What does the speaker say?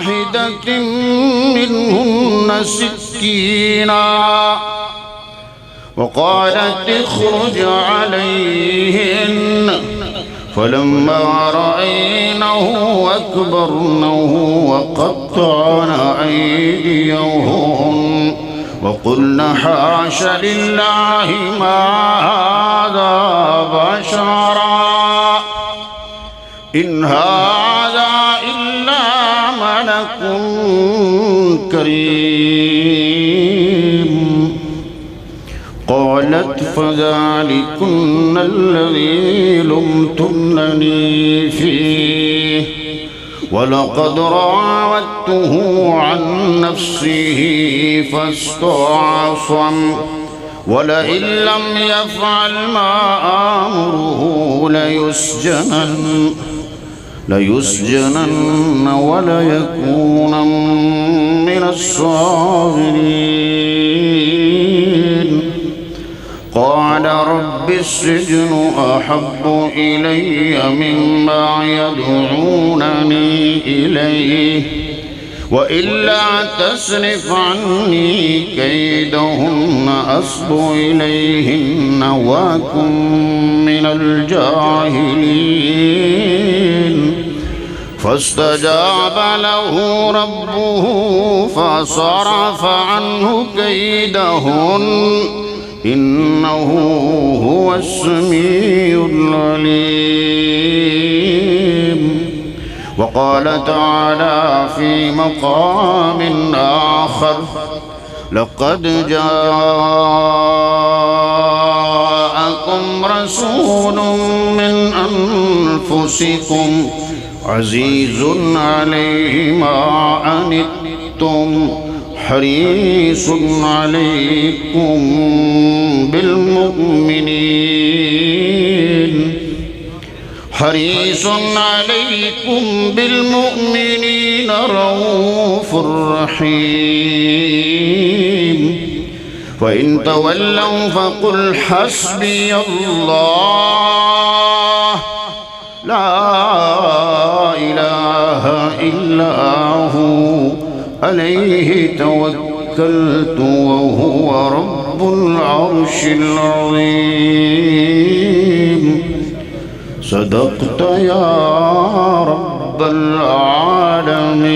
واحدة منهن سكينا وقالت اخرج عليهن فلما رأينه أكبرنه وقطعن أيديهن وقلن حاش لله ما هذا بشرا إن هذا إلا ملك كريم قالت فذلكن الذي لمتنني فيه ولقد راودته عن نفسه فاستعصم ولئن لم يفعل ما آمره ليسجنن وليكون من الصاغرين قال رب السجن أحب إلي مما يدعونني إليه وإلا تصرف عني كيدهن أصب إليهن وأكن من الجاهلين فاستجاب له ربه فصرف عنه كيدهن إنه هو السميع العليم وقال تعالى في مقام آخر لقد جاءكم رسول من أنفسكم عزيز عليه ما عنتم حريص عليكم بالمؤمنين رؤوف رحيم وإن تولوا فقل حسبي الله لا إله إلا هو عليه توكلت وهو رب العرش العظيم صدقت يا رب العالمين.